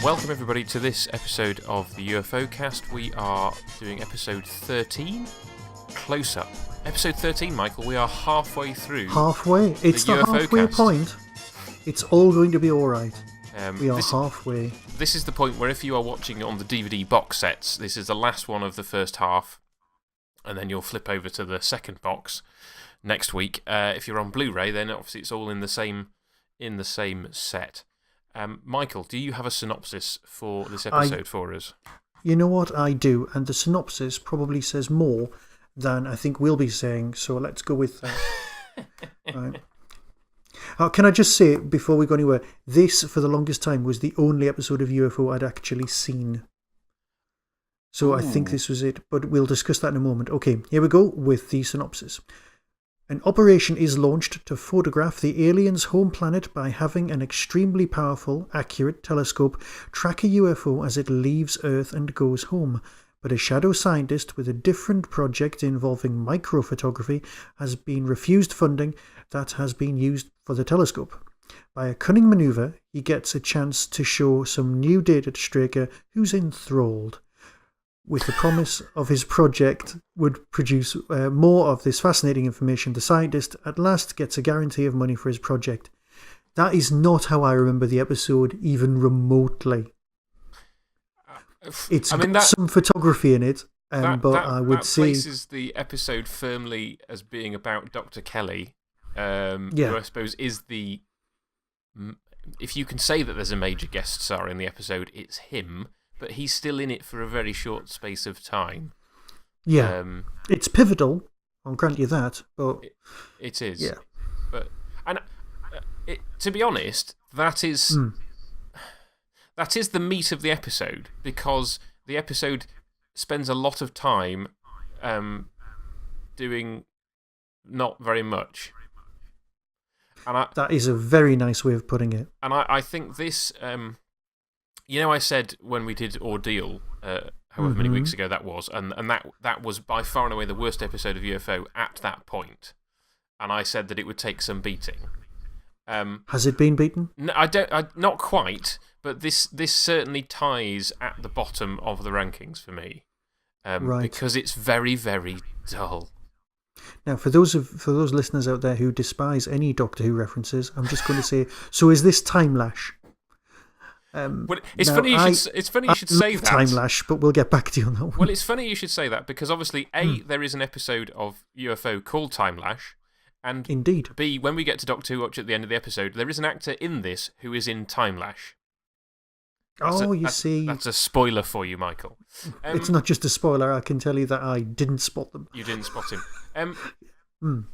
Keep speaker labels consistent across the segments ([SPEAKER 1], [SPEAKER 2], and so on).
[SPEAKER 1] Welcome everybody to this episode of the UFOcast. We are doing episode 13, Close Up. Episode 13, Michael, we are halfway through.
[SPEAKER 2] Halfway? It's the halfway point. It's all going to be alright. We are halfway.
[SPEAKER 1] This is the point where if you are watching on the DVD box sets, this is the last one of the first half, and then you'll flip over to the second box next week. If you're on Blu-ray, then obviously it's all in the same set. Michael, do you have a synopsis for this episode for us?
[SPEAKER 2] You know what, I do, and the synopsis probably says more than I think we'll be saying, so let's go with that. Right. Can I just say, before we go anywhere, this, for the longest time, was the only episode of UFO I'd actually seen. So I think this was it, but we'll discuss that in a moment. Okay, here we go with the synopsis. An operation is launched to photograph the aliens' home planet by having an extremely powerful, accurate telescope track a UFO as it leaves Earth and goes home. But a shadow scientist with a different project involving microphotography has been refused funding that has been used for the telescope. By a cunning maneuver, he gets a chance to show some new data to Straker, who's enthralled. With the promise of his project would produce more of this fascinating information, the scientist at last gets a guarantee of money for his project. That is not how I remember the episode, even remotely. It's got some photography in it, but I would say...
[SPEAKER 1] That places the episode firmly as being about Dr. Kelly, who I suppose is the... If you can say that there's a major guest star in the episode, it's him. But he's still in it for a very short space of time.
[SPEAKER 2] Yeah, it's pivotal. I'll grant you that. But
[SPEAKER 1] it is.
[SPEAKER 2] Yeah,
[SPEAKER 1] to be honest, that is the meat of the episode, because the episode spends a lot of time doing not very much. And
[SPEAKER 2] that is a very nice way of putting it.
[SPEAKER 1] And I think this. You know, I said when we did Ordeal, however many weeks ago that was, and that was by far and away the worst episode of UFO at that point. And I said that it would take some beating.
[SPEAKER 2] Has it been beaten?
[SPEAKER 1] No, not quite, but this certainly ties at the bottom of the rankings for me.
[SPEAKER 2] Right.
[SPEAKER 1] Because it's very, very dull.
[SPEAKER 2] Now, for those listeners out there who despise any Doctor Who references, I'm just going to say, so is this Time Lash?
[SPEAKER 1] Well, it's funny you should say that.
[SPEAKER 2] Time Lash, but we'll get back to you on that one.
[SPEAKER 1] Well, it's funny you should say that, because obviously, A, there is an episode of UFO called Time Lash, and
[SPEAKER 2] Indeed.
[SPEAKER 1] B, when we get to Doctor Who Watch at the end of the episode, there is an actor in this who is in Time Lash.
[SPEAKER 2] You see.
[SPEAKER 1] That's a spoiler for you, Michael.
[SPEAKER 2] It's not just a spoiler, I can tell you that I didn't spot them.
[SPEAKER 1] You didn't spot him.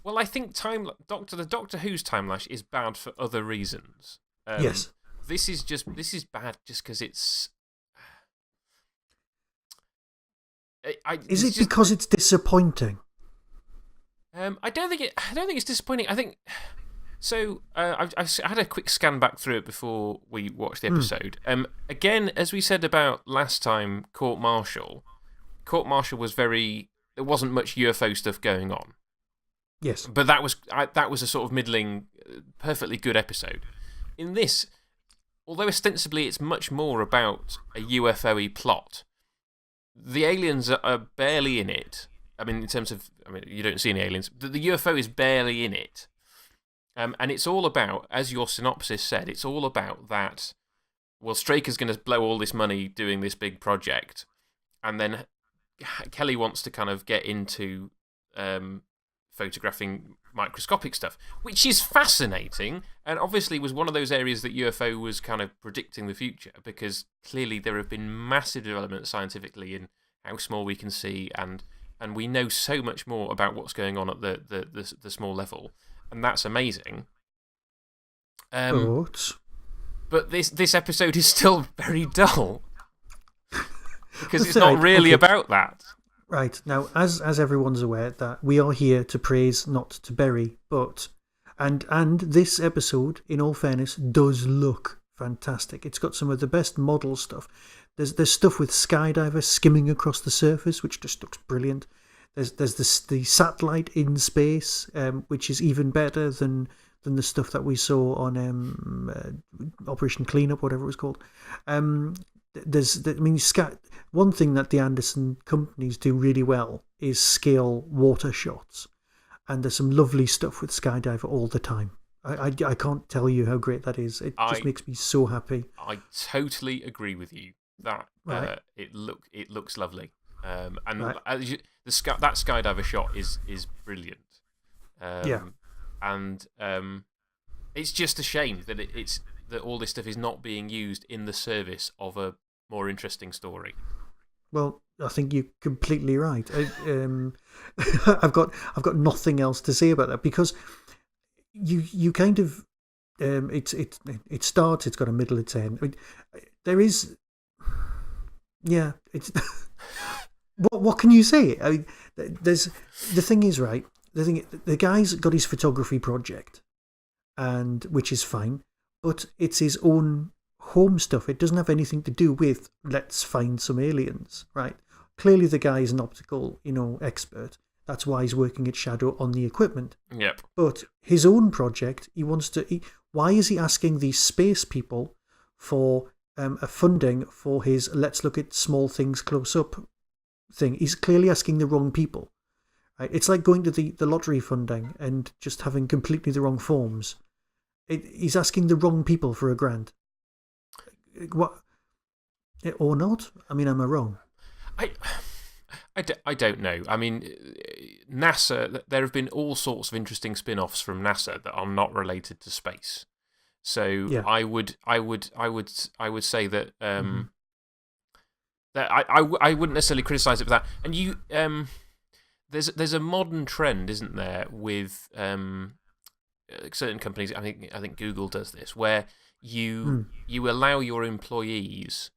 [SPEAKER 1] Well, I think the Doctor Who's Time Lash is bad for other reasons.
[SPEAKER 2] Yes.
[SPEAKER 1] This is bad just because it's...
[SPEAKER 2] Is it because it's disappointing?
[SPEAKER 1] I don't think it's disappointing. I think... So, I had a quick scan back through it before we watched the episode. Again, as we said about last time, Court Martial was very... There wasn't much UFO stuff going on.
[SPEAKER 2] Yes.
[SPEAKER 1] But that was a sort of middling, perfectly good episode. In this... Although ostensibly it's much more about a UFO-y plot, the aliens are barely in it. I mean, in terms of... I mean, you don't see any aliens. The UFO is barely in it. And it's all about, as your synopsis said, it's all about that, well, Straker's going to blow all this money doing this big project, and then Kelly wants to kind of get into photographing microscopic stuff, which is fascinating, and obviously was one of those areas that UFO was kind of predicting the future, because clearly there have been massive developments scientifically in how small we can see, and we know so much more about what's going on at the small level, and that's amazing. But this episode is still very dull, because it's not really about that.
[SPEAKER 2] Right. Now, as everyone's aware, that we are here to praise, not to bury, but... And this episode, in all fairness, does look fantastic. It's got some of the best model stuff. There's stuff with skydivers skimming across the surface, which just looks brilliant. There's the satellite in space, which is even better than than the stuff that we saw on Operation Cleanup, whatever it was called. One thing that the Anderson companies do really well is scale water shots, and there's some lovely stuff with Skydiver all the time. I can't tell you how great that is. It just makes me so happy.
[SPEAKER 1] I totally agree with you that it looks lovely, and that Skydiver shot is brilliant. And it's just a shame that that all this stuff is not being used in the service of a more interesting story.
[SPEAKER 2] Well, I think you're completely right. I've got nothing else to say about that, because you kind of it starts. It's got a middle. It's end. I mean, there is, It's what can you say? I mean, the thing is, right. The guy's got his photography project, and which is fine, but it's his own home stuff. It doesn't have anything to do with let's find some aliens, right? Clearly, the guy is an optical, expert. That's why he's working at Shadow on the equipment.
[SPEAKER 1] Yep.
[SPEAKER 2] But his own project, he wants to. Why is he asking these space people for a funding for his "let's look at small things close up" thing? He's clearly asking the wrong people. Right? It's like going to the lottery funding and just having completely the wrong forms. He's asking the wrong people for a grant. What? Or not? I mean, am I wrong?
[SPEAKER 1] I don't know. I mean, NASA, there have been all sorts of interesting spin-offs from NASA that are not related to space. So yeah. I would say that that I wouldn't necessarily criticize it for that. And you there's a modern trend, isn't there, with certain companies. I think Google does this, where you allow your employees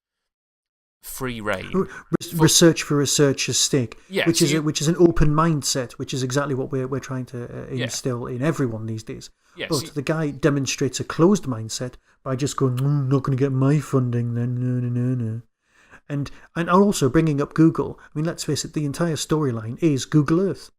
[SPEAKER 1] free reign.
[SPEAKER 2] Research for research's sake,
[SPEAKER 1] yes,
[SPEAKER 2] which is an open mindset, which is exactly what we're trying to instill in everyone these days.
[SPEAKER 1] Yes,
[SPEAKER 2] but the guy demonstrates a closed mindset by just going, I'm not going to get my funding then, no. And also bringing up Google. I mean, let's face it, the entire storyline is Google Earth.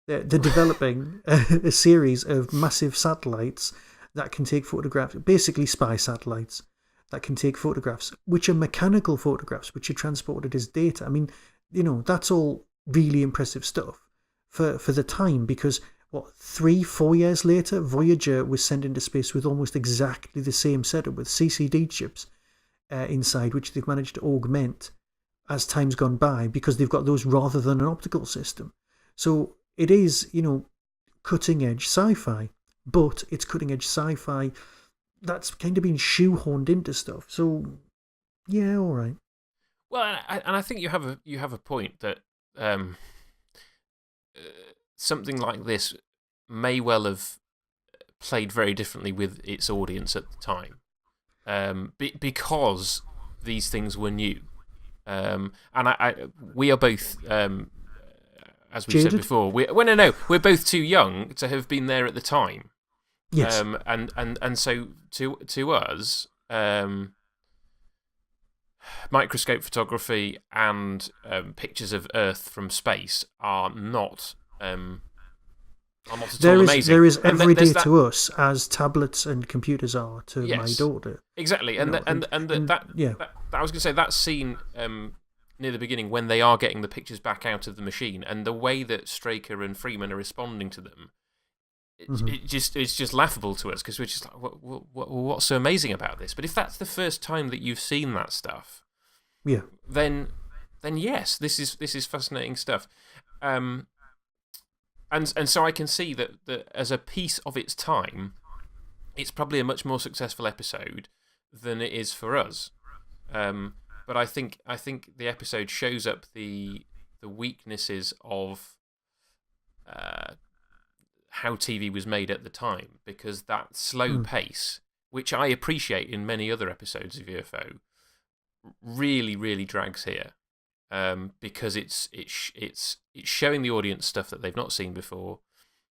[SPEAKER 2] They're developing a series of massive satellites that can take photographs, basically spy satellites that can take photographs, which are mechanical photographs, which are transported as data. I mean, that's all really impressive stuff for the time, because 3-4 years later, Voyager was sent into space with almost exactly the same setup with CCD chips inside, which they've managed to augment as time's gone by, because they've got those rather than an optical system. So it is, cutting edge sci-fi, but it's cutting edge sci-fi that's kind of been shoehorned into stuff. So, yeah, all right.
[SPEAKER 1] Well, and I think you have a point that something like this may well have played very differently with its audience at the time, because these things were new, and we are both, as we said before, we're both too young to have been there at the time.
[SPEAKER 2] Yes.
[SPEAKER 1] And so to us, microscope photography and pictures of Earth from space are not at all amazing.
[SPEAKER 2] There is every day to us as tablets and computers are to my daughter.
[SPEAKER 1] Exactly, I was going to say that scene near the beginning when they are getting the pictures back out of the machine, and the way that Straker and Freeman are responding to them. It's just laughable to us, because we're just like, what's so amazing about this? But if that's the first time that you've seen that stuff, then yes, this is fascinating stuff. And so I can see that as a piece of its time, it's probably a much more successful episode than it is for us. But I think the episode shows up the weaknesses of how TV was made at the time, because that slow pace, which I appreciate in many other episodes of UFO, really, really drags here, because it's showing the audience stuff that they've not seen before,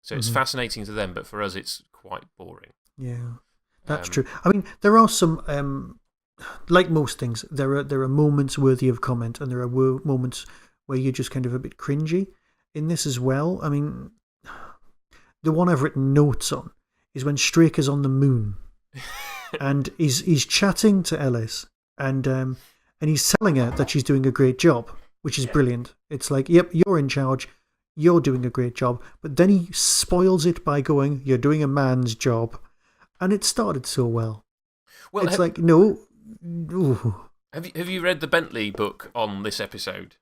[SPEAKER 1] so it's fascinating to them, but for us it's quite boring.
[SPEAKER 2] Yeah, that's true. I mean, there are some, like most things, there are moments worthy of comment, and there are moments where you're just kind of a bit cringy in this as well. I mean, the one I've written notes on is when Straker's on the moon, and he's chatting to Ellis, and he's telling her that she's doing a great job, which is brilliant. It's like, yep, you're in charge, you're doing a great job, but then he spoils it by going, "You're doing a man's job," and it started so well. Well, it's like, no. Ooh.
[SPEAKER 1] Have you read the Bentley book on this episode?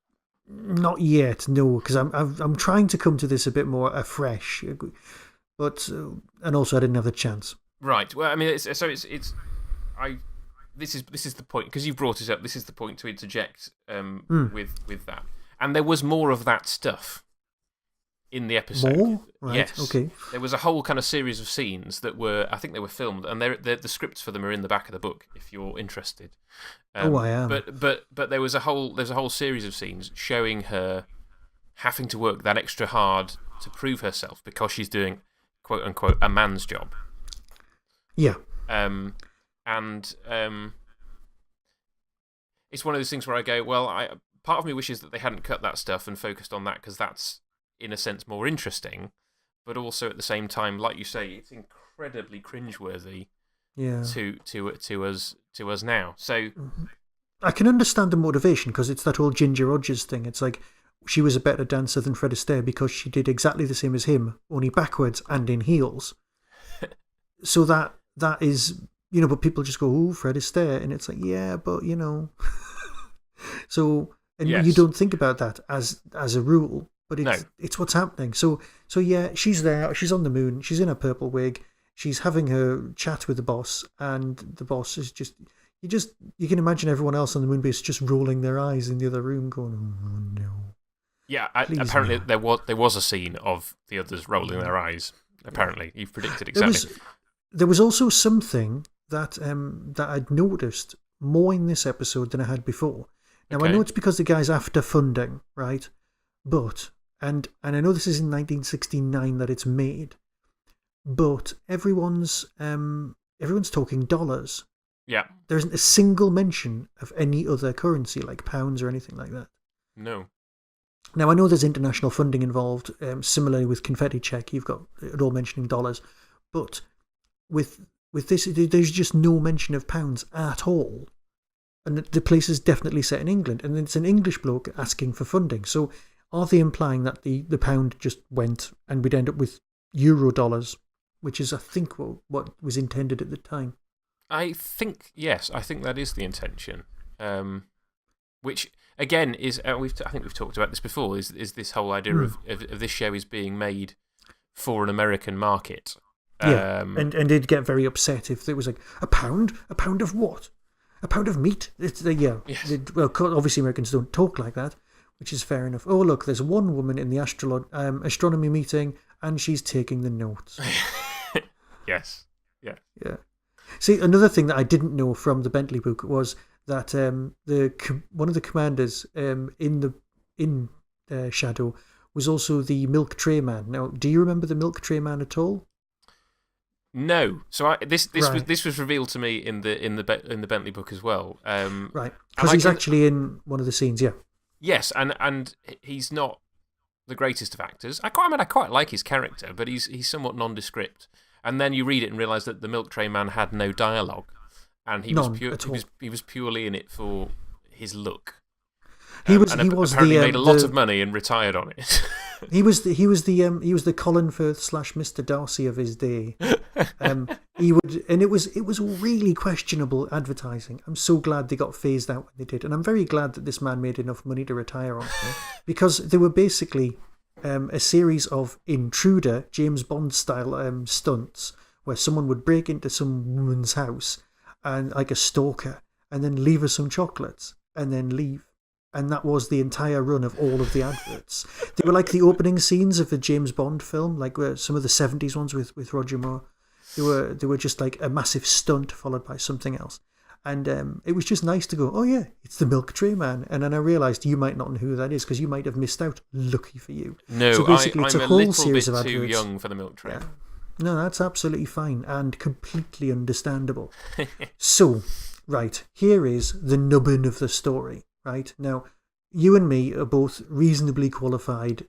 [SPEAKER 2] Not yet, no, because I'm trying to come to this a bit more afresh, but and also I didn't have the chance.
[SPEAKER 1] Right. Well, I mean, this is the point, because you brought it up. This is the point to interject with that, and there was more of that stuff in the episode.
[SPEAKER 2] More? Right,
[SPEAKER 1] yes.
[SPEAKER 2] Okay.
[SPEAKER 1] There was a whole kind of series of scenes that I think they were filmed, and the scripts for them are in the back of the book if you're interested.
[SPEAKER 2] I am.
[SPEAKER 1] But there's a whole series of scenes showing her having to work that extra hard to prove herself because she's doing, quote unquote, a man's job.
[SPEAKER 2] Yeah.
[SPEAKER 1] It's one of those things where I go, well, part of me wishes that they hadn't cut that stuff and focused on that, because that's, in a sense, more interesting, but also at the same time, like you say, it's incredibly cringeworthy.
[SPEAKER 2] Yeah.
[SPEAKER 1] To us now. So
[SPEAKER 2] I can understand the motivation, because it's that whole Ginger Rogers thing. It's like she was a better dancer than Fred Astaire because she did exactly the same as him, only backwards and in heels. So that is, but people just go, "Oh, Fred Astaire," and it's like, yeah, but so, and
[SPEAKER 1] yes.
[SPEAKER 2] You don't think about that as a rule, but it's what's happening. So yeah, she's there, she's on the moon, she's in a purple wig, she's having her chat with the boss, and the boss is you can imagine everyone else on the moon base just rolling their eyes in the other room, going, "Oh no."
[SPEAKER 1] Yeah, apparently no. there was a scene of the others rolling their eyes. Apparently, you've predicted exactly.
[SPEAKER 2] There was also something that I'd noticed more in this episode than I had before. Now, okay. I know it's because the guy's after funding, right? But, and I know this is in 1969 that it's made, but everyone's talking dollars.
[SPEAKER 1] Yeah.
[SPEAKER 2] There isn't a single mention of any other currency, like pounds or anything like that.
[SPEAKER 1] No.
[SPEAKER 2] Now, I know there's international funding involved, similarly with Confetti Check, you've got it all mentioning dollars, but with this, there's just no mention of pounds at all. And the place is definitely set in England, and it's an English bloke asking for funding. So are they implying that the pound just went and we'd end up with euro dollars, which is, I think, what was intended at the time?
[SPEAKER 1] I think, yes, I think that is the intention. Which, again, is, I think we've talked about this before, is this whole idea of this show is being made for an American market.
[SPEAKER 2] Yeah, and they'd get very upset if it was like, a pound of what? A pound of meat? Yes. Well, obviously Americans don't talk like that, which is fair enough. Oh, look, there's one woman in the astronomy meeting, and she's taking the notes.
[SPEAKER 1] Yes. Yeah. Yeah.
[SPEAKER 2] See, another thing that I didn't know from the Bentley book was that one of the commanders in Shadow was also the milk tray man. Now, do you remember the milk tray man at all?
[SPEAKER 1] No. So this was revealed to me in the Bentley book as well.
[SPEAKER 2] Right, because he's actually in one of the scenes. Yeah.
[SPEAKER 1] Yes, and he's not the greatest of actors. I quite like his character, but he's somewhat nondescript. And then you read it and realise that the milk tray man had no dialogue, and he was purely in it for his look. He apparently made a lot of money and retired on it.
[SPEAKER 2] He was the Colin Firth / Mr. Darcy of his day. It was really questionable advertising. I'm so glad they got phased out when they did, and I'm very glad that this man made enough money to retire on it, because they were basically a series of intruder James Bond style stunts where someone would break into some woman's house and like a stalker, and then leave her some chocolates and then leave. And that was the entire run of all of the adverts. They were like the opening scenes of a James Bond film, like some of the 70s ones with Roger Moore. They were just like a massive stunt followed by something else. And it was just nice to go, oh yeah, it's the milk tray man. And then I realised you might not know who that is because you might have missed out. Lucky for you.
[SPEAKER 1] No, so basically, it's a whole series of adverts. I'm a little bit too young for the milk tray. Yeah.
[SPEAKER 2] No, that's absolutely fine and completely understandable. So, right, here is the nubbin of the story. Right now, you and me are both reasonably qualified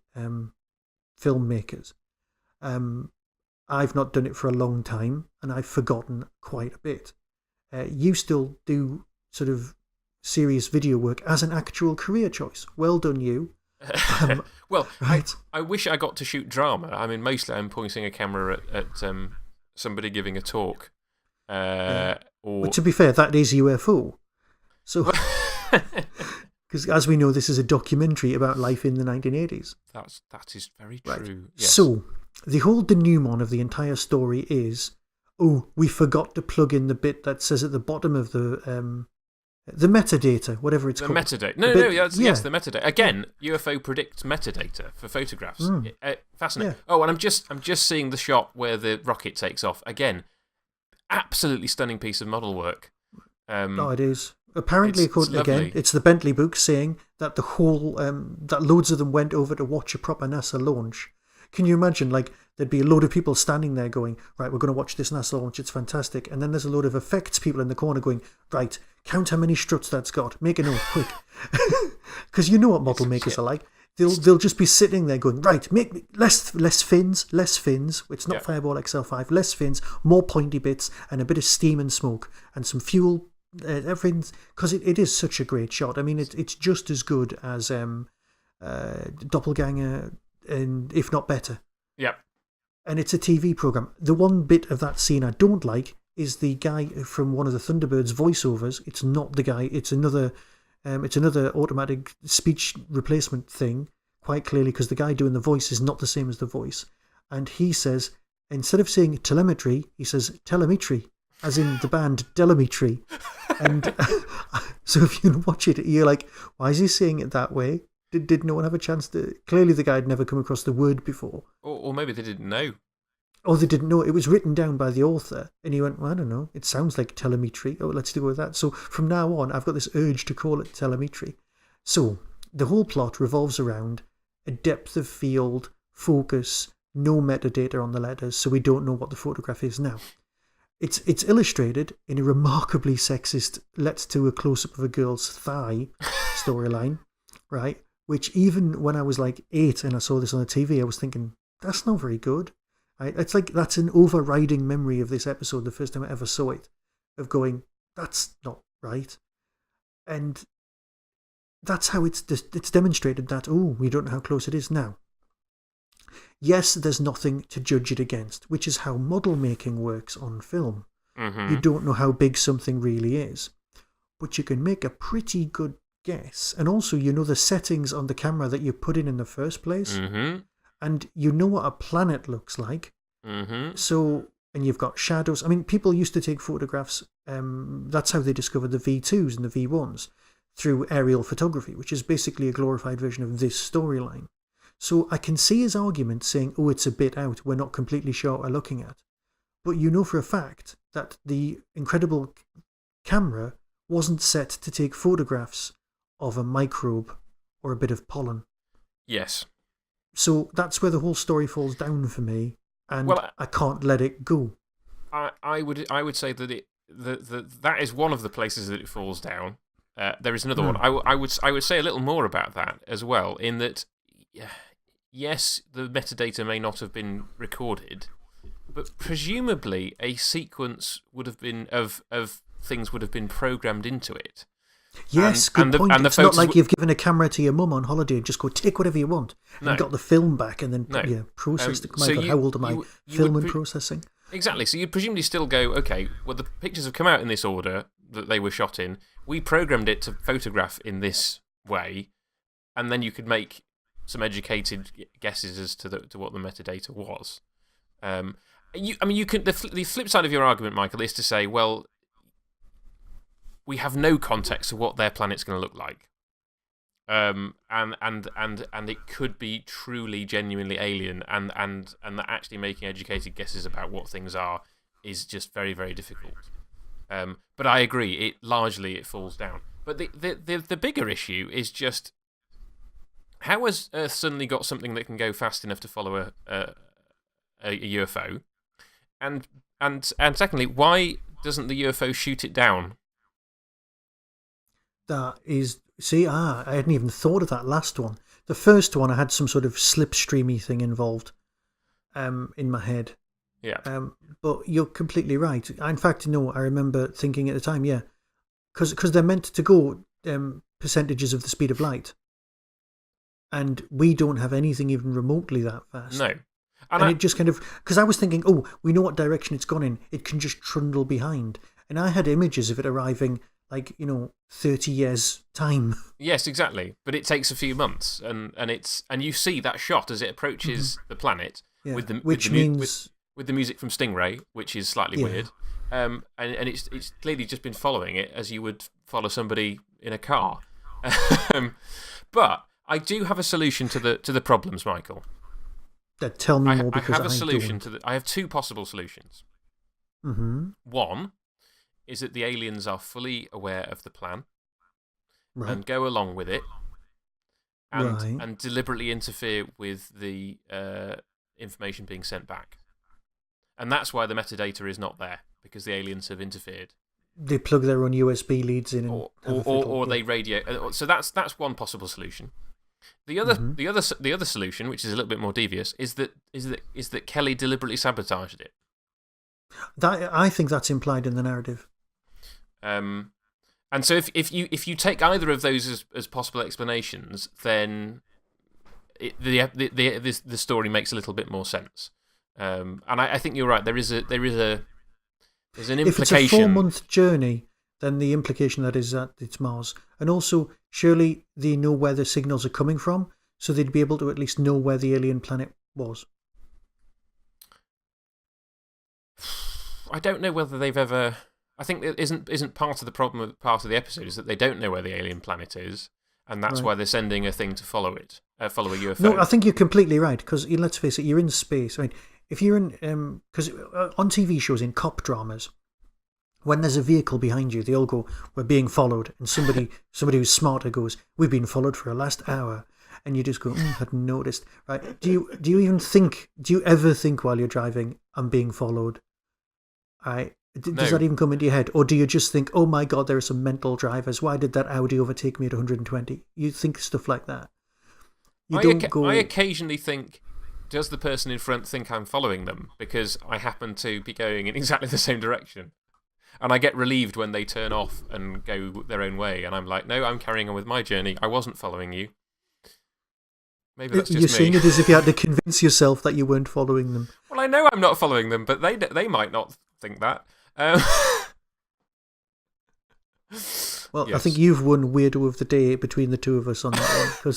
[SPEAKER 2] filmmakers. I've not done it for a long time, and I've forgotten quite a bit. You still do sort of serious video work as an actual career choice. Well done, you.
[SPEAKER 1] Well,
[SPEAKER 2] right.
[SPEAKER 1] I wish I got to shoot drama. I mean, mostly I'm pointing a camera at somebody giving a talk.
[SPEAKER 2] But to be fair, that is UFO. So, because as we know, this is a documentary about life in the 1980s.
[SPEAKER 1] That is very true.
[SPEAKER 2] Right.
[SPEAKER 1] Yes.
[SPEAKER 2] So, the whole denouement of the entire story is, we forgot to plug in the bit that says at the bottom of the metadata, whatever it's called.
[SPEAKER 1] The metadata. No, yes, the metadata. Again, UFO predicts metadata for photographs. Fascinating.
[SPEAKER 2] Yeah.
[SPEAKER 1] Oh, and I'm just seeing the shot where the rocket takes off. Again, absolutely stunning piece of model work.
[SPEAKER 2] It is. Apparently,
[SPEAKER 1] it's
[SPEAKER 2] it's the Bentley book saying that the whole that loads of them went over to watch a proper NASA launch. Can you imagine? Like, there'd be a load of people standing there going, right, we're going to watch this NASA launch. It's fantastic. And then there's a load of effects people in the corner going, right, count how many struts that's got. Make a note, quick. Because you know what model makers are like. They'll just be sitting there going, right, make less fins. It's not Fireball XL5. Less fins, more pointy bits, and a bit of steam and smoke, and some fuel. Everything, because it is such a great shot. I mean, it's just as good as Doppelganger, and if not better.
[SPEAKER 1] Yep.
[SPEAKER 2] And it's a TV program. The one bit of that scene I don't like is the guy from one of the Thunderbirds voiceovers. It's not the guy. It's another automatic speech replacement thing. Quite clearly, because the guy doing the voice is not the same as the voice. And he says, instead of saying telemetry, he says telemetry, as in the band Telemetry. And so if you watch it, you're like, why is he saying it that way? Did no one have a chance to... Clearly the guy had never come across the word before.
[SPEAKER 1] Or maybe they didn't know.
[SPEAKER 2] Or they didn't know. It was written down by the author. And he went, well, I don't know. It sounds like telemetry. Oh, let's go with that. So from now on, I've got this urge to call it telemetry. So the whole plot revolves around a depth of field, focus, no metadata on the letters, so we don't know what the photograph is now. It's illustrated in a remarkably sexist let's do a close-up of a girl's thigh storyline, right? Which even when I was like 8 and I saw this on the TV, I was thinking, that's not very good. Right? It's like that's an overriding memory of this episode, the first time I ever saw it, of going, that's not right. And that's how it's demonstrated that, we don't know how close it is now. Yes, there's nothing to judge it against, which is how model making works on film.
[SPEAKER 1] Mm-hmm.
[SPEAKER 2] You don't know how big something really is, but you can make a pretty good guess. And also, you know the settings on the camera that you put in the first place, and you know what a planet looks like. So, and you've got shadows. I mean, people used to take photographs. That's how they discovered the V2s and the V1s, through aerial photography, which is basically a glorified version of this storyline. So I can see his argument saying, it's a bit out, we're not completely sure what we're looking at. But you know for a fact that the incredible camera wasn't set to take photographs of a microbe or a bit of pollen.
[SPEAKER 1] Yes.
[SPEAKER 2] So that's where the whole story falls down for me, and I can't let it go.
[SPEAKER 1] I would say that that is one of the places that it falls down. There is another one. I would say a little more about that as well, in that, yes, the metadata may not have been recorded, but presumably a sequence would have been of things would have been programmed into it.
[SPEAKER 2] Yes, good point. It's not like you've given a camera to your mum on holiday and just go, take whatever you want, and got the film back and then processed it. My God, how old am I? Film and processing.
[SPEAKER 1] Exactly. So you'd presumably still go, okay, well, the pictures have come out in this order that they were shot in. We programmed it to photograph in this way, and then you could make some educated guesses as to what the metadata was. You can. The flip side of your argument, Michael, is to say, well, we have no context of what their planet's going to look like, and it could be truly, genuinely alien, and that actually making educated guesses about what things are is just very, very difficult. But I agree, it falls down. But the bigger issue is just, how has Earth suddenly got something that can go fast enough to follow a UFO? And secondly, why doesn't the UFO shoot it down? That is,
[SPEAKER 2] I hadn't even thought of that last one. The first one, I had some sort of slipstreamy thing involved in my head.
[SPEAKER 1] Yeah.
[SPEAKER 2] But you're completely right. In fact, no, I remember thinking at the time, yeah, because they're meant to go percentages of the speed of light, and we don't have anything even remotely that fast.
[SPEAKER 1] No.
[SPEAKER 2] And it just kind of, because I was thinking, oh, we know what direction it's gone in. It can just trundle behind. And I had images of it arriving 30 years' time.
[SPEAKER 1] Yes, exactly. But it takes a few months, and you see that shot as it approaches the planet with the music from Stingray, which is slightly weird. And it's clearly just been following it as you would follow somebody in a car. But I do have a solution to the problems, Michael.
[SPEAKER 2] Tell me more, because
[SPEAKER 1] I have a solution I have two possible solutions. One is that the aliens are fully aware of the plan and go along with it and deliberately interfere with the information being sent back. And that's why the metadata is not there, because the aliens have interfered.
[SPEAKER 2] They plug their own USB leads in,
[SPEAKER 1] or they radio. So that's one possible solution. The other solution, which is a little bit more devious, is that Kelly deliberately sabotaged it.
[SPEAKER 2] I think that's implied in the narrative.
[SPEAKER 1] And so if you take either of those as possible explanations, then the story makes a little bit more sense. And I think you're right. There's an implication.
[SPEAKER 2] If it's a 4-month journey, then the implication that is that it's Mars. And also, surely they know where the signals are coming from, so they'd be able to at least know where the alien planet was.
[SPEAKER 1] I don't know whether they've ever... I think it isn't part of the problem of part of the episode is that they don't know where the alien planet is, and that's why they're sending a thing to follow it, follow a UFO.
[SPEAKER 2] No, I think you're completely right, because let's face it, you're in space. I mean, if you're in... Because on TV shows, in cop dramas, when there's a vehicle behind you, they all go, "We're being followed," and somebody who's smarter goes, "We've been followed for the last hour," and you just go, "Hadn't noticed." Right? Do you ever think while you're driving, "I'm being followed"? Does that even come into your head, or do you just think, "Oh my God, there are some mental drivers. Why did that Audi overtake me at 120?" You think stuff like that.
[SPEAKER 1] I occasionally think, does the person in front think I'm following them because I happen to be going in exactly the same direction? And I get relieved when they turn off and go their own way. And I'm like, no, I'm carrying on with my journey. I wasn't following you. Maybe that's just me.
[SPEAKER 2] You're saying it as if you had to convince yourself that you weren't following them.
[SPEAKER 1] Well, I know I'm not following them, but they might not think that.
[SPEAKER 2] Well, yes. I think you've won Weirdo of the Day between the two of us on that one,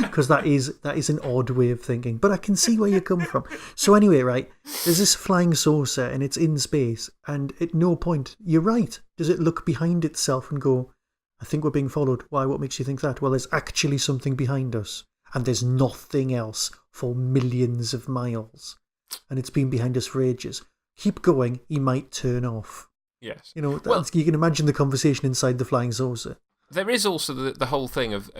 [SPEAKER 2] because that is an odd way of thinking. But I can see where you come from. So anyway, right, there's this flying saucer and it's in space, and at no point, you're right, does it look behind itself and go, "I think we're being followed." Why? What makes you think that? Well, there's actually something behind us, and there's nothing else for millions of miles, and it's been behind us for ages. Keep going, he might turn off.
[SPEAKER 1] Yes.
[SPEAKER 2] You can imagine the conversation inside the flying saucer.
[SPEAKER 1] There is also the whole thing of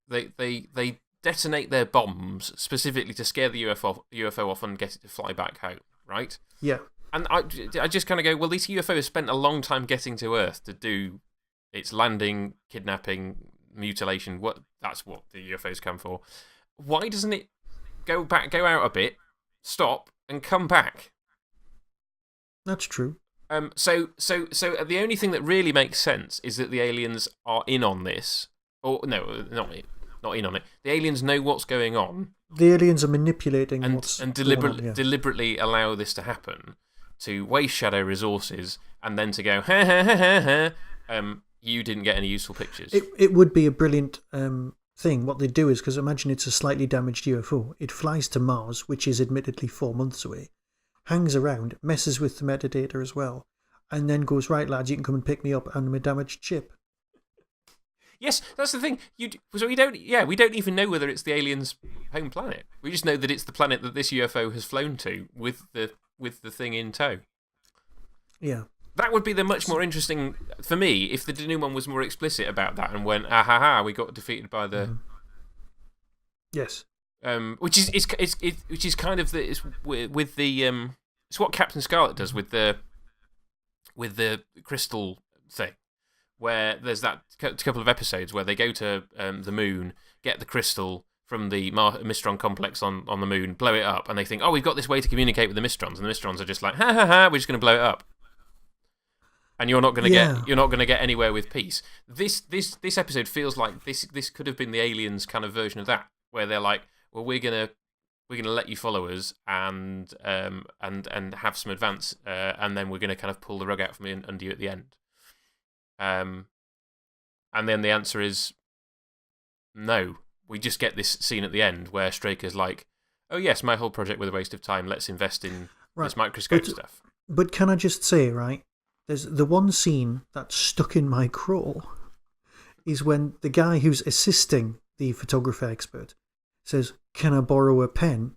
[SPEAKER 1] they detonate their bombs specifically to scare the UFO off and get it to fly back home, right?
[SPEAKER 2] Yeah.
[SPEAKER 1] And I just kind of go, well, this UFO has spent a long time getting to Earth to do its landing, kidnapping, mutilation. That's what the UFOs come for. Why doesn't it go out a bit, stop, and come back?
[SPEAKER 2] That's true.
[SPEAKER 1] So the only thing that really makes sense is that the aliens are in on this. Or, no, not in on it. The aliens know what's going on.
[SPEAKER 2] The aliens are manipulating
[SPEAKER 1] and deliberately allow this to happen, to waste shadow resources, and then to go, ha ha ha ha ha, you didn't get any useful pictures.
[SPEAKER 2] It would be a brilliant thing. What they do is, because imagine it's a slightly damaged UFO. It flies to Mars, which is admittedly 4 months away, hangs around, messes with the metadata as well, and then goes, "Right, lads, you can come and pick me up on my damaged ship."
[SPEAKER 1] Yes, that's the thing. We don't even know whether it's the aliens' home planet. We just know that it's the planet that this UFO has flown to with the thing in tow.
[SPEAKER 2] Yeah.
[SPEAKER 1] That would be the much more interesting, for me, if the Denouement was more explicit about that and went, "Ah ha ha, we got defeated by the..."
[SPEAKER 2] Yes.
[SPEAKER 1] Which is kind of it's what Captain Scarlet does with the crystal thing, where there's that couple of episodes where they go to the moon, get the crystal, from the Mistron complex on the moon, blow it up, and they think, oh, we've got this way to communicate with the Mistrons, and the Mistrons are just like, ha ha ha, we're just going to blow it up. And you're not going to get anywhere with peace. This episode feels like this could have been the Aliens kind of version of that, where they're like, well, we're gonna let you follow us and have some advance, and then we're gonna kind of pull the rug out from under you at the end. And then the answer is no. We just get this scene at the end where Straker's like, oh yes, my whole project was a waste of time. Let's invest in this microscope stuff.
[SPEAKER 2] But can I just say, right? There's the one scene that's stuck in my craw is when the guy who's assisting the photographer expert says, "Can I borrow a pen?"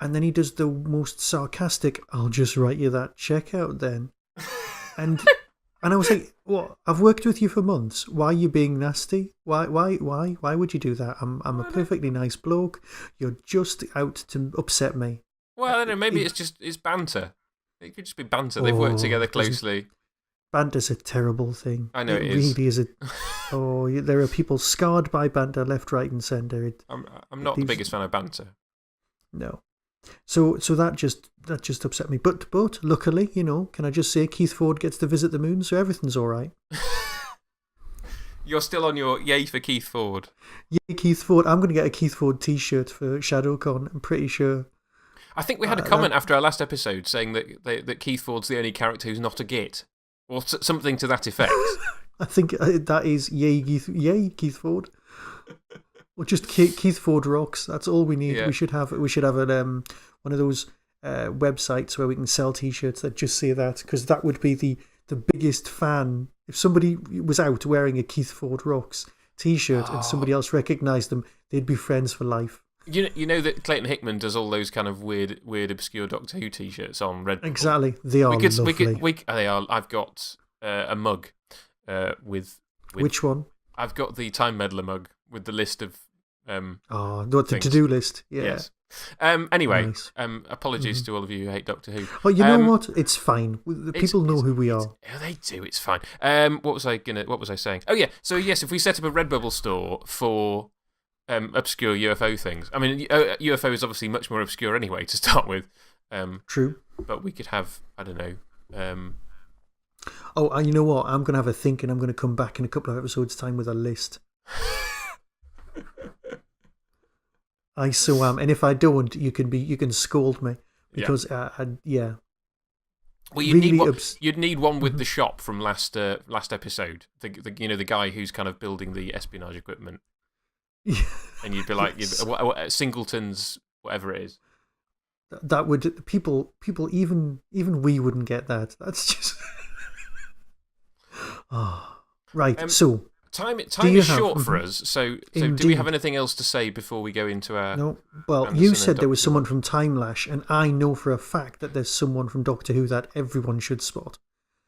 [SPEAKER 2] And then he does the most sarcastic, "I'll just write you that check out then." And I was like, "What? I've worked with you for months. Why are you being nasty? Why would you do that? I'm a perfectly nice bloke. You're just out to upset me."
[SPEAKER 1] Well, I don't know. Maybe it's banter. It could just be banter. They've worked together closely.
[SPEAKER 2] Banter's a terrible thing.
[SPEAKER 1] I know it
[SPEAKER 2] really is. There are people scarred by banter left, right, and centre.
[SPEAKER 1] I'm not the biggest fan of banter.
[SPEAKER 2] No. So that just upset me. But luckily, can I just say Keith Ford gets to visit the moon, so everything's all right.
[SPEAKER 1] You're still on your yay for Keith Ford.
[SPEAKER 2] Yay, Keith Ford. I'm going to get a Keith Ford T-shirt for ShadowCon. I'm pretty sure.
[SPEAKER 1] I think we had a comment after our last episode saying that Keith Ford's the only character who's not a git, or something to that effect.
[SPEAKER 2] I think that is yay, Keith Ford. Or just Keith Ford rocks. That's all we need. Yeah. We should have one of those websites where we can sell T-shirts that just say that, because that would be the biggest fan. If somebody was out wearing a Keith Ford rocks T-shirt and somebody else recognised them, they'd be friends for life.
[SPEAKER 1] You know that Clayton Hickman does all those kind of weird obscure Doctor Who T-shirts on Redbubble.
[SPEAKER 2] Exactly, they are lovely.
[SPEAKER 1] They are. I've got a mug with
[SPEAKER 2] which one?
[SPEAKER 1] I've got the Time Meddler mug with the list of
[SPEAKER 2] the to-do list. Yeah. Yes.
[SPEAKER 1] Anyway,
[SPEAKER 2] nice.
[SPEAKER 1] Apologies to all of you who hate Doctor Who.
[SPEAKER 2] Oh, you know what? It's fine. People know who we are.
[SPEAKER 1] Yeah, they do. It's fine. What was I saying? Oh yeah. So yes, if we set up a Redbubble store for obscure UFO things. I mean, UFO is obviously much more obscure anyway to start with.
[SPEAKER 2] True.
[SPEAKER 1] But we could have, I don't know.
[SPEAKER 2] And you know what? I'm going to have a think, and I'm going to come back in a couple of episodes' time with a list. I so am, and if I don't, you can scold me because yeah.
[SPEAKER 1] Well, you'd need one with the shop from last episode. The guy who's kind of building the espionage equipment. And you'd be like, Singleton's, whatever it is.
[SPEAKER 2] That would people even we wouldn't get that. That's just right. So
[SPEAKER 1] time is short for us. So do we have anything else to say before we go into our?
[SPEAKER 2] No. Well, Anderson, you said there was someone from Time Lash, and I know for a fact that there's someone from Doctor Who that everyone should spot.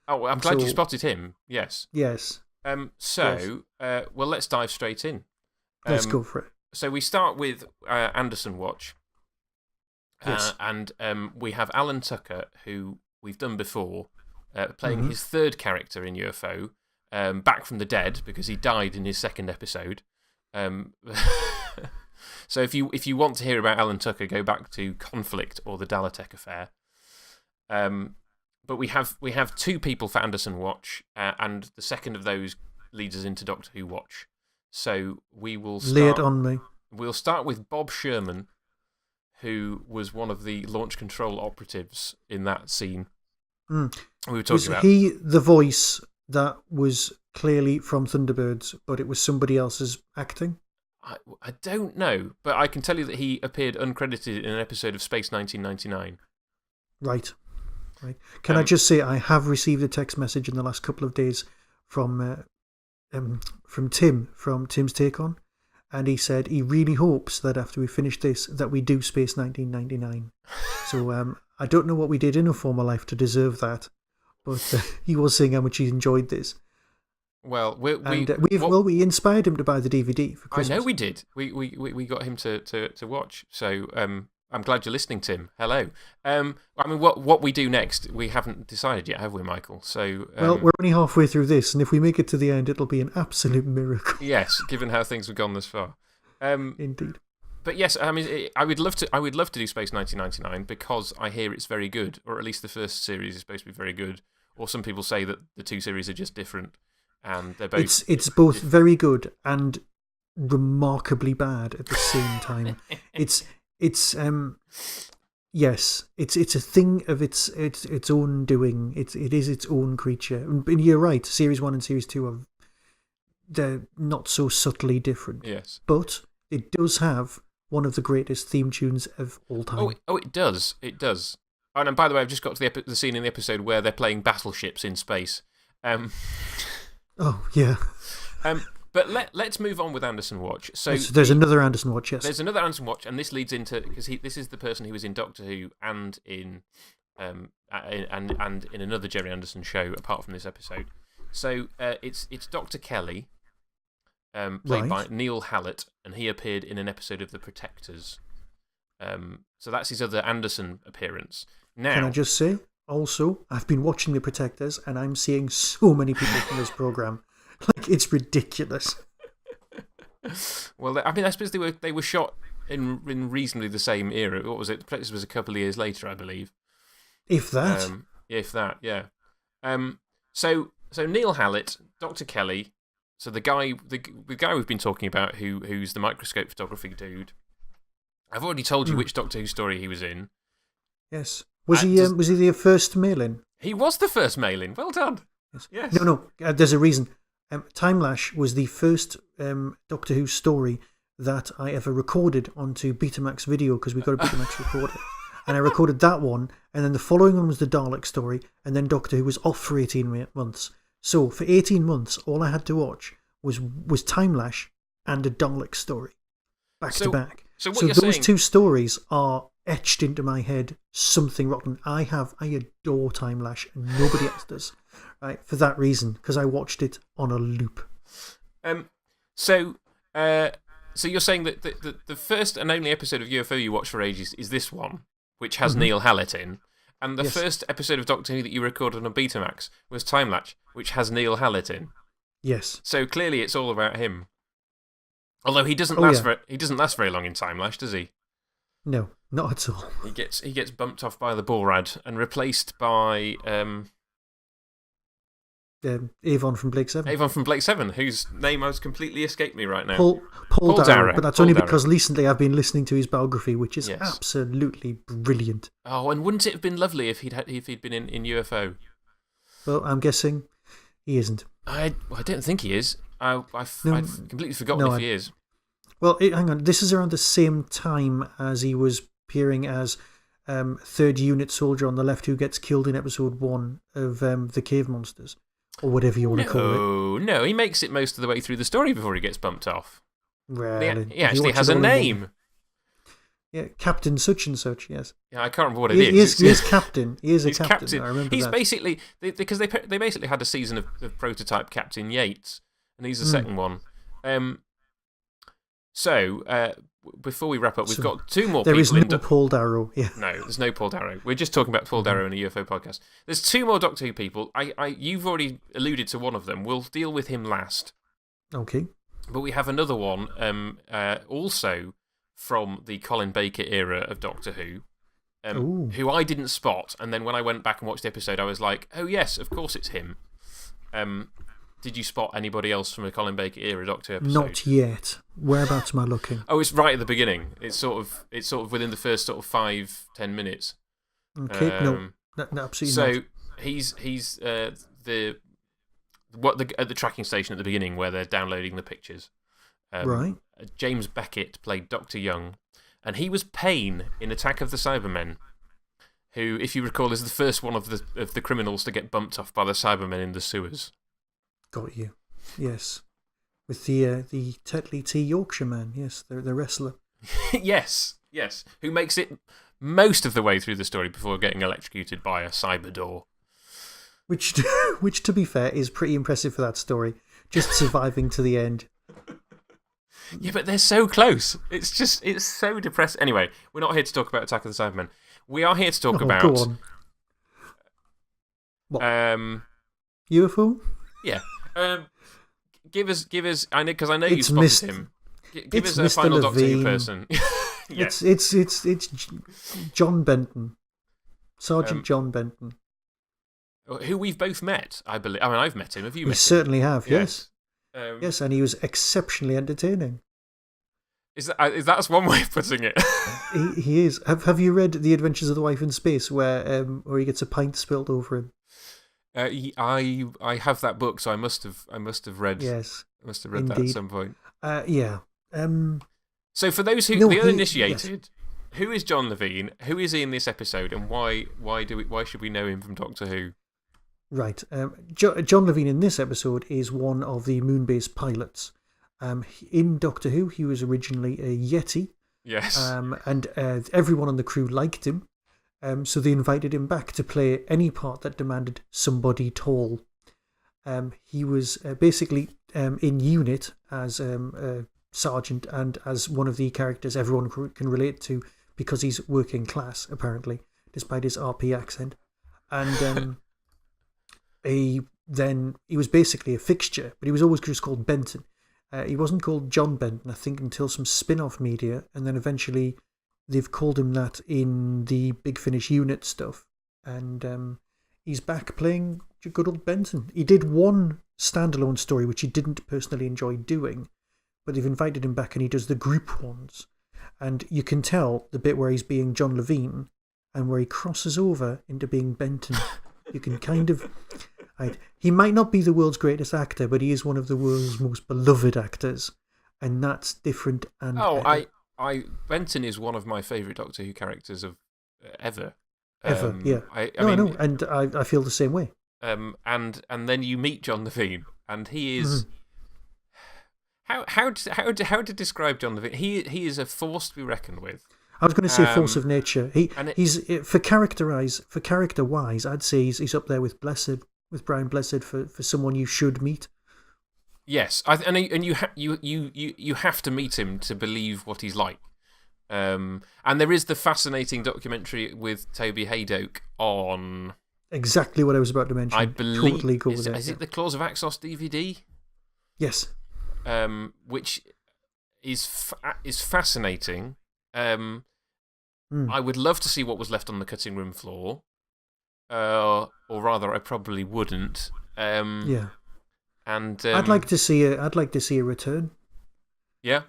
[SPEAKER 1] Oh, well, I'm glad you spotted him. Yes.
[SPEAKER 2] Yes.
[SPEAKER 1] Well, let's dive straight in.
[SPEAKER 2] Let's go for it.
[SPEAKER 1] So we start with Anderson Watch.
[SPEAKER 2] Yes.
[SPEAKER 1] And we have Alan Tucker, who we've done before, playing his third character in UFO, back from the dead because he died in his second episode. So if you want to hear about Alan Tucker, go back to Conflict or the Dalatek Affair. But we have two people for Anderson Watch, and the second of those leads us into Doctor Who Watch. So we will start.
[SPEAKER 2] Lay it on me.
[SPEAKER 1] We'll start with Bob Sherman, who was one of the launch control operatives in that scene. We were talking about. Was
[SPEAKER 2] he the voice that was clearly from Thunderbirds, but it was somebody else's acting?
[SPEAKER 1] I don't know, but I can tell you that he appeared uncredited in an episode of Space 1999.
[SPEAKER 2] Right. Can I just say I have received a text message in the last couple of days from Tim, from Tim's Take On, and he said he really hopes that after we finish this that we do Space 1999. So I don't know what we did in a former life to deserve that, but he was saying how much he enjoyed this.
[SPEAKER 1] Well,
[SPEAKER 2] we inspired him to buy the DVD for Christmas.
[SPEAKER 1] I know we did. We got him to watch. So I'm glad you're listening, Tim. Hello. I mean, what we do next, we haven't decided yet, have we, Michael? So
[SPEAKER 2] well, we're only halfway through this, and if we make it to the end, it'll be an absolute miracle.
[SPEAKER 1] Yes, given how things have gone this far.
[SPEAKER 2] Indeed.
[SPEAKER 1] But yes, I mean, I would love to do Space 1999 because I hear it's very good, or at least the first series is supposed to be very good. Or some people say that the two series are just different, and they're both.
[SPEAKER 2] It's both very good and remarkably bad at the same time. Yes, it's a thing of its own doing. It is its own creature. And you're right. Series 1 and Series 2 they're not so subtly different.
[SPEAKER 1] Yes,
[SPEAKER 2] but it does have one of the greatest theme tunes of all time.
[SPEAKER 1] Oh, it does. It does. Oh, and by the way, I've just got to the scene in the episode where they're playing battleships in space.
[SPEAKER 2] Oh, yeah.
[SPEAKER 1] But let's move on with Anderson Watch. So
[SPEAKER 2] there's another Anderson Watch, yes.
[SPEAKER 1] There's another Anderson Watch, and this leads into, because this is the person who was in Doctor Who and in another Jerry Anderson show apart from this episode. So it's Dr. Kelly, played by Neil Hallett, and he appeared in an episode of The Protectors. So that's his other Anderson appearance. Now,
[SPEAKER 2] can I just say, also, I've been watching The Protectors, and I'm seeing so many people from this programme. Like, it's ridiculous.
[SPEAKER 1] Well, I mean, I suppose they were shot in reasonably the same era. What was it? The Protectors was a couple of years later, I believe.
[SPEAKER 2] If that.
[SPEAKER 1] Yeah. So Neil Hallett, Dr. Kelly, so the guy we've been talking about, who's the microscope photography dude. I've already told you which Doctor Who story he was in.
[SPEAKER 2] Yes. Was he the first mail-in?
[SPEAKER 1] He was the first mail-in. Well done. Yes.
[SPEAKER 2] No. There's a reason. Time Lash was the first Doctor Who story that I ever recorded onto Betamax video, because we got a Betamax recorder. And I recorded that one, and then the following one was the Dalek story, and then Doctor Who was off for 18 months. So for 18 months, all I had to watch was Time Lash and a Dalek story, back to back.
[SPEAKER 1] So
[SPEAKER 2] those two stories are etched into my head, something rotten. I adore Time Lash, and nobody else does. Right, for that reason, because I watched it on a loop.
[SPEAKER 1] So you're saying that the first and only episode of UFO you watched for ages is this one, which has Neil Hallett in, and the first episode of Doctor Who that you recorded on Betamax was Time Lapse, which has Neil Hallett in.
[SPEAKER 2] Yes.
[SPEAKER 1] So clearly it's all about him. Although he doesn't last very long in Time Lash, does he?
[SPEAKER 2] No, not at all.
[SPEAKER 1] He gets bumped off by the Borad and replaced by
[SPEAKER 2] Avon from Blake 7.
[SPEAKER 1] Avon from Blake 7, whose name has completely escaped me right now.
[SPEAKER 2] Paul Darrow. But that's only because recently I've been listening to his biography, which is absolutely brilliant.
[SPEAKER 1] Oh, and wouldn't it have been lovely if he'd been in UFO?
[SPEAKER 2] Well, I'm guessing he isn't.
[SPEAKER 1] I don't think he is. I've completely forgotten if he is.
[SPEAKER 2] Well, hang on. This is around the same time as he was appearing as third unit soldier on the left who gets killed in episode 1 of The Cave Monsters, or whatever you want to call it.
[SPEAKER 1] No, he makes it most of the way through the story before he gets bumped off.
[SPEAKER 2] Well,
[SPEAKER 1] he actually has a name.
[SPEAKER 2] Yeah, Captain such and such, yes.
[SPEAKER 1] Yeah, I can't remember what it is.
[SPEAKER 2] He is captain. He is a captain. I remember
[SPEAKER 1] he's
[SPEAKER 2] that.
[SPEAKER 1] Basically, because they basically had a season of prototype Captain Yates, and he's the second one. So, before we wrap up, we've got two more people.
[SPEAKER 2] There is no Paul Darrow. Yeah.
[SPEAKER 1] No, there's no Paul Darrow. We're just talking about Paul Darrow in a UFO podcast. There's two more Doctor Who people. You've already alluded to one of them. We'll deal with him last.
[SPEAKER 2] Okay.
[SPEAKER 1] But we have another one, also from the Colin Baker era of Doctor Who, who I didn't spot. And then when I went back and watched the episode, I was like, oh, yes, of course it's him. Did you spot anybody else from a Colin Baker era Doctor Who episode?
[SPEAKER 2] Not yet. Whereabouts am I looking?
[SPEAKER 1] Oh, it's right at the beginning. It's sort of within the first sort of 5-10 minutes.
[SPEAKER 2] Okay, no, absolutely
[SPEAKER 1] so
[SPEAKER 2] not.
[SPEAKER 1] he's at the tracking station at the beginning where they're downloading the pictures.
[SPEAKER 2] Right.
[SPEAKER 1] James Beckett played Dr. Young, and he was Payne in Attack of the Cybermen, who, if you recall, is the first one of the criminals to get bumped off by the Cybermen in the sewers.
[SPEAKER 2] Got you. Yes. With the Tetley T Yorkshireman, yes, the wrestler.
[SPEAKER 1] yes. Who makes it most of the way through the story before getting electrocuted by a cyber door.
[SPEAKER 2] Which, to be fair, is pretty impressive for that story. Just surviving to the end.
[SPEAKER 1] Yeah, but they're so close. It's so depressing. Anyway, we're not here to talk about Attack of the Cybermen. We are here to talk about.
[SPEAKER 2] Go on. What? UFO?
[SPEAKER 1] Yeah. Give us. I know, because I know you spotted him. Give
[SPEAKER 2] It's
[SPEAKER 1] us a
[SPEAKER 2] Mr.
[SPEAKER 1] final Doctor Who
[SPEAKER 2] Levine.
[SPEAKER 1] person. Yes.
[SPEAKER 2] It's John Benton, Sergeant John Benton.
[SPEAKER 1] Who we've both met, I believe. I mean, I've met him. Have you met him?
[SPEAKER 2] We certainly have. Yes.
[SPEAKER 1] Yes,
[SPEAKER 2] and he was exceptionally entertaining.
[SPEAKER 1] That's one way of putting it.
[SPEAKER 2] He is. Have you read The Adventures of the Wife in Space, where he gets a pint spilled over him?
[SPEAKER 1] I have that book, so I must have read.
[SPEAKER 2] Yes,
[SPEAKER 1] I must have read
[SPEAKER 2] indeed.
[SPEAKER 1] that at some point.
[SPEAKER 2] Yeah.
[SPEAKER 1] So for those the uninitiated, who is John Levine? Who is he in this episode, and why should we know him from Doctor Who?
[SPEAKER 2] Right. John Levine in this episode is one of the Moonbase pilots. In Doctor Who, he was originally a Yeti.
[SPEAKER 1] Yes.
[SPEAKER 2] And everyone on the crew liked him. So they invited him back to play any part that demanded somebody tall. He was basically in unit as a sergeant and as one of the characters everyone can relate to because he's working class, apparently, despite his RP accent. And he was basically a fixture, but he was always just called Benton. He wasn't called John Benton, I think, until some spin-off media, and then eventually they've called him that in the Big Finish unit stuff. And he's back playing good old Benton. He did one standalone story, which he didn't personally enjoy doing, but they've invited him back and he does the group ones. And you can tell the bit where he's being John Levine and where he crosses over into being Benton. You can kind of... He might not be the world's greatest actor, but he is one of the world's most beloved actors, and that's different. And
[SPEAKER 1] Benton is one of my favourite Doctor Who characters of ever.
[SPEAKER 2] Ever, yeah. I know, and I feel the same way.
[SPEAKER 1] And then you meet John Levine, and he is how to describe John Levine? He is a force to be reckoned with.
[SPEAKER 2] I was going to say force of nature. He's for character wise, I'd say he's up there with Brian Blessed for someone you should meet.
[SPEAKER 1] Yes, and you have to meet him to believe what he's like. And there is the fascinating documentary with Toby Haydock on
[SPEAKER 2] exactly what I was about to mention.
[SPEAKER 1] I believe
[SPEAKER 2] totally go with
[SPEAKER 1] is it the Claws of Axos DVD?
[SPEAKER 2] Yes.
[SPEAKER 1] Which is fascinating. I would love to see what was left on the cutting room floor. Or rather, I probably wouldn't.
[SPEAKER 2] Yeah.
[SPEAKER 1] And
[SPEAKER 2] I'd like to see a return.
[SPEAKER 1] Yeah,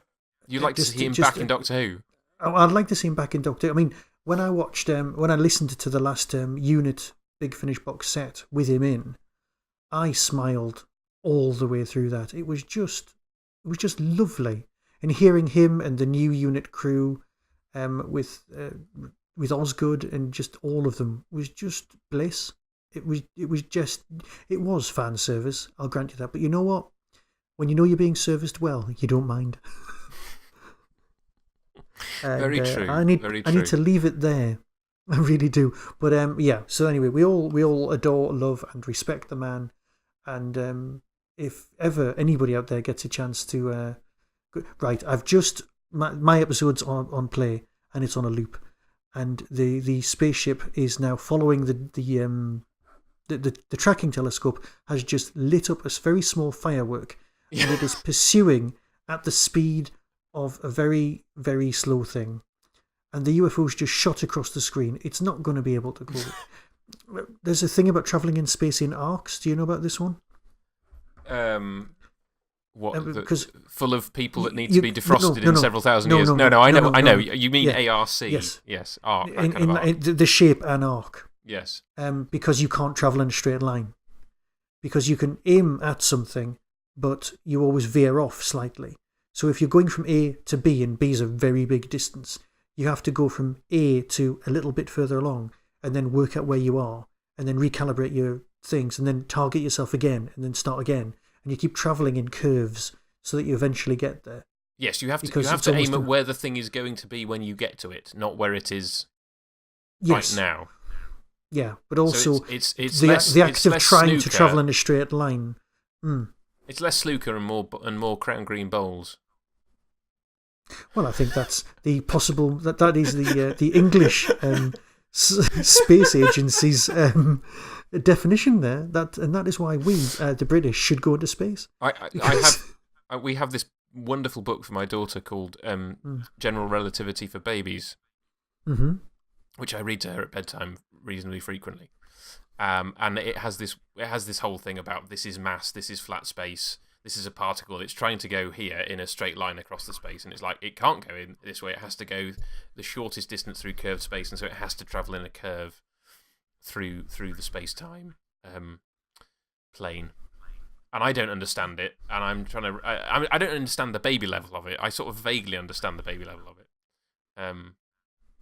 [SPEAKER 1] you'd like to see him back in Doctor Who.
[SPEAKER 2] I'd like to see him back in Doctor Who. I mean, when I listened to the last Unit Big Finish box set with him in, I smiled all the way through that. It was just lovely, and hearing him and the new Unit crew, with Osgood and just all of them was just bliss. It was fan service, I'll grant you that. But you know what? When you know you're being serviced well, you don't mind.
[SPEAKER 1] Very true.
[SPEAKER 2] I need to leave it there. I really do. But yeah. So anyway, we all adore, love, and respect the man. And if ever anybody out there gets a chance to, right, I've just my episode's on play and it's on a loop, and the spaceship is now following the tracking telescope has just lit up a very small firework, and it is pursuing at the speed of a very, very slow thing. And the UFO's just shot across the screen. It's not going to be able to go. There's a thing about travelling in space in arcs. Do you know about this one?
[SPEAKER 1] Because full of people that need to be defrosted in several thousand years. No, I know. You mean ARC? Yes. Arc.
[SPEAKER 2] In the shape an arc.
[SPEAKER 1] Yes.
[SPEAKER 2] Because you can't travel in a straight line. Because you can aim at something, but you always veer off slightly. So if you're going from A to B, and B is a very big distance, you have to go from A to a little bit further along, and then work out where you are, and then recalibrate your things, and then target yourself again, and then start again. And you keep travelling in curves so that you eventually get there.
[SPEAKER 1] Yes, you have to aim at where the thing is going to be when you get to it, not where it is right now.
[SPEAKER 2] Yeah, but also
[SPEAKER 1] so it's
[SPEAKER 2] the act of trying
[SPEAKER 1] snooker.
[SPEAKER 2] To travel in a straight line.
[SPEAKER 1] It's less snooker and more crown green bowls.
[SPEAKER 2] Well, I think that's the possible. That is the English space agency's definition there. That is why we, the British, should go into space.
[SPEAKER 1] We have this wonderful book for my daughter called General Relativity for Babies, which I read to her at bedtime reasonably frequently. And it has this whole thing about this is mass, this is flat space, this is a particle. It's trying to go here in a straight line across the space, and it's like it can't go in this way. It has to go the shortest distance through curved space, and so it has to travel in a curve through the space-time plane. And I don't understand it, and I'm trying to. I don't understand the baby level of it. I sort of vaguely understand the baby level of it.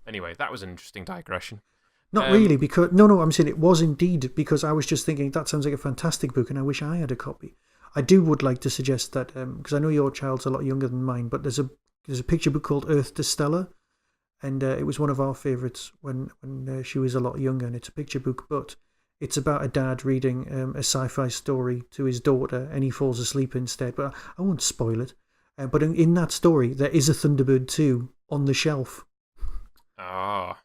[SPEAKER 1] Anyway, that was an interesting digression.
[SPEAKER 2] Not really, because no, I'm saying it was indeed, because I was just thinking that sounds like a fantastic book, and I wish I had a copy. I would like to suggest that because I know your child's a lot younger than mine, but there's a picture book called Earth to Stella, and it was one of our favourites when she was a lot younger, and it's a picture book, but it's about a dad reading a sci-fi story to his daughter, and he falls asleep instead. But I won't spoil it. But in that story, there is a Thunderbird 2 on the shelf.
[SPEAKER 1] Ah.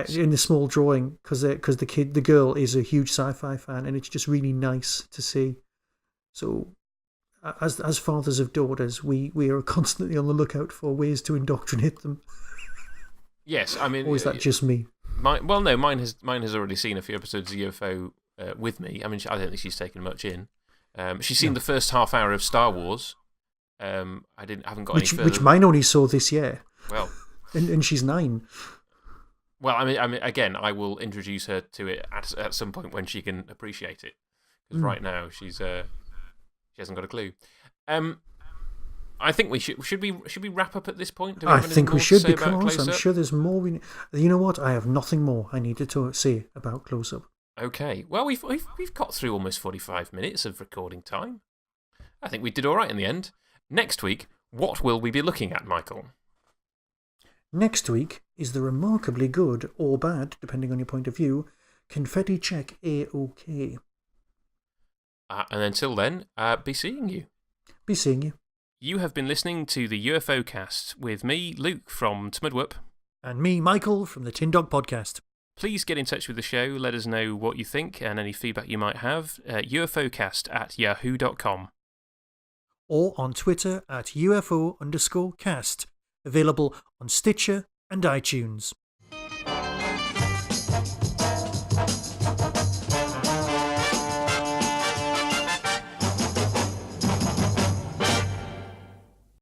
[SPEAKER 2] In the small drawing, because the girl is a huge sci-fi fan, and it's just really nice to see. So, as fathers of daughters, we are constantly on the lookout for ways to indoctrinate them.
[SPEAKER 1] Yes, I mean,
[SPEAKER 2] or is that just me?
[SPEAKER 1] Mine has already seen a few episodes of UFO with me. I mean, I don't think she's taken much in. She's seen the first half hour of Star Wars. I haven't got any further.
[SPEAKER 2] Which mine only saw this year.
[SPEAKER 1] Well,
[SPEAKER 2] and she's 9.
[SPEAKER 1] Well, I mean, again, I will introduce her to it at some point when she can appreciate it. Because right now she hasn't got a clue. I think we should we wrap up at this point?
[SPEAKER 2] I think we should, because I'm sure there's more. You know what? I have nothing more I needed to say about Close Up.
[SPEAKER 1] Okay. Well, we've got through almost 45 minutes of recording time. I think we did all right in the end. Next week, what will we be looking at, Michael?
[SPEAKER 2] Next week is the remarkably good, or bad, depending on your point of view, Confetti Check A-OK.
[SPEAKER 1] And until then, be seeing you.
[SPEAKER 2] Be seeing you.
[SPEAKER 1] You have been listening to the UFOcast with me, Luke, from Tmudwup.
[SPEAKER 2] And me, Michael, from the Tin Dog Podcast.
[SPEAKER 1] Please get in touch with the show. Let us know what you think and any feedback you might have at ufocast@yahoo.com.
[SPEAKER 2] Or on Twitter at UFO_cast. Available on Stitcher and iTunes.